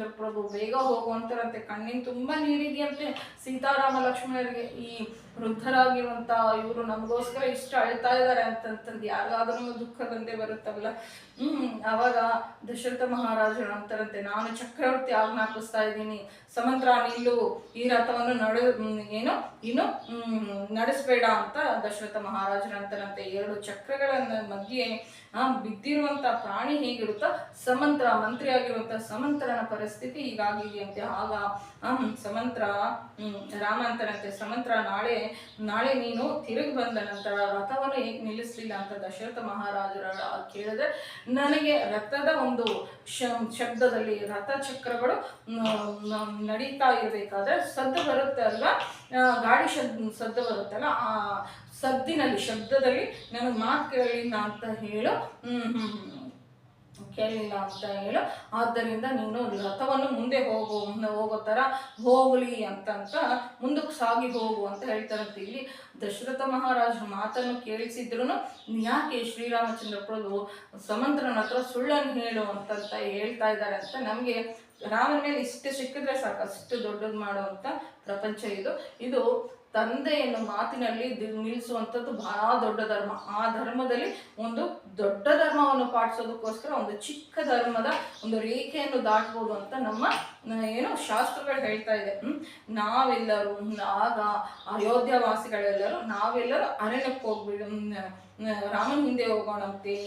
ಶ್ರೀರಾಮಚಂದ್ರ ಪ್ರಭು ಬೇಗ ಹೋಗುವಂತಾರಂತೆ. ಕಣ್ಣಿನ ತುಂಬಾ ನೀರಿದೆಯಂತೆ ಸೀತಾರಾಮ ಲಕ್ಷ್ಮಣರಿಗೆ. ಈ ವೃದ್ಧರಾಗಿರುವಂತ ಇವರು ನಮಗೋಸ್ಕರ ಇಷ್ಟು ಅಳ್ತಾ ಇದ್ದಾರೆ ಅಂತಂತಂದು ಯಾರಿಗಾದ್ರೂ ದುಃಖ ಬಂದೇ ಬರುತ್ತವಲ್ಲ. ಅವಾಗ ದಶರಥ ಮಹಾರಾಜರು ಅಂತಾರಂತೆ, ನಾನು ಚಕ್ರವರ್ತಿ ಆಜ್ಞಾಪಿಸ್ತಾ ಇದ್ದೀನಿ, ಸಮಂತ್ರ ನಿಲ್ಲು, ಈ ರಥವನ್ನು ಇನ್ನು ನಡೆಸಬೇಡ ಅಂತ ದಶರಥ ಮಹಾರಾಜರು ಅಂತಾರಂತೆ. ಎರಡು ಚಕ್ರಗಳ ಮಧ್ಯೆ ಬಿದ್ದಿರುವಂತ ಪ್ರಾಣಿ ಹೇಗಿರುತ್ತೋ ಸಮಂತ್ರ ಮಂತ್ರಿ ಆಗಿರುವಂತ ಸಮಂತ್ರನ ಪರಿಸ್ಥಿತಿ ಹೀಗಾಗಿದೆಯಂತೆ. ಆಗ ಸಮಂತ್ರ ರಾಮ ಅಂತಾರಂತೆ, ಸಮಂತ್ರ ನಾಳೆ ನೀನು ತಿರುಗಿ ಬಂದ ನಂತರ ರಥವನ್ನು ಹೇಗೆ ನಿಲ್ಲಿಸಲಿಲ್ಲ ಅಂತ ದಶರಥ ಮಹಾರಾಜರ ಕೇಳಿದ್ರೆ, ನನಗೆ ರಥದ ಒಂದು ಶಬ್ದದಲ್ಲಿ ರಥಚಕ್ರಗಳು ನಡೀತಾ ಇರಬೇಕಾದ್ರೆ ಸದ್ದು ಬರುತ್ತೆ ಅಲ್ವಾ, ಗಾಡಿ ಸದ್ದು ಬರುತ್ತಲ್ಲ, ಆ ಶಬ್ದದಲ್ಲಿ ನನಗೆ ಮಾತು ಕೇಳಲಿಲ್ಲ ಅಂತ ಹೇಳು ಆದ್ದರಿಂದ ನೀನು ರಥವನ್ನು ಮುಂದೆ ಹೋಗೋ ತರ ಹೋಗಲಿ ಅಂತ ಮುಂದಕ್ಕೆ ಸಾಗಿ ಹೋಗು ಅಂತ ಹೇಳ್ತಾರಂತೆ. ಇಲ್ಲಿ ದಶರಥ ಮಹಾರಾಜ ಮಾತನ್ನು ಕೇಳಿಸಿದ್ರು ಯಾಕೆ ಶ್ರೀರಾಮಚಂದ್ರ ಪ್ರಭು ಸಮಂತ್ರನ ಹತ್ರ ಸುಳ್ಳನ್ನು ಹೇಳು ಅಂತ ಹೇಳ್ತಾ ಇದ್ದಾರೆ ಅಂತ ನಮಗೆ ರಾಮನ ಮೇಲೆ ಇಷ್ಟು ಸಿಕ್ಕಿದ್ರೆ ಸಾಕಷ್ಟು ದೊಡ್ಡದು ಮಾಡುವಂತ ಪ್ರಪಂಚ ಇದು ತಂದೆಯನ್ನು ಮಾತಿನಲ್ಲಿ ನಿಲ್ಲಿಸುವಂಥದ್ದು ಬಹಳ ದೊಡ್ಡ ಧರ್ಮ. ಆ ಧರ್ಮದಲ್ಲಿ ಒಂದು ದೊಡ್ಡ ಧರ್ಮವನ್ನು ಪಾಲಿಸೋದಕ್ಕೋಸ್ಕರ ಒಂದು ಚಿಕ್ಕ ಧರ್ಮದ ಒಂದು ರೇಖೆಯನ್ನು ದಾಟಬಹುದು ಅಂತ ನಮ್ಮ ಶಾಸ್ತ್ರಗಳು ಹೇಳ್ತಾ ಇದೆ. ನಾವೆಲ್ಲರೂ ಆಗ ಅಯೋಧ್ಯ ವಾಸಿಗಳೆಲ್ಲರೂ ನಾವೆಲ್ಲರೂ ಅರಣ್ಯಕ್ಕೆ ಹೋಗ್ಬಿಡು, ರಾಮನ ಹಿಂದೆ ಹೋಗೋಣಂತೆ.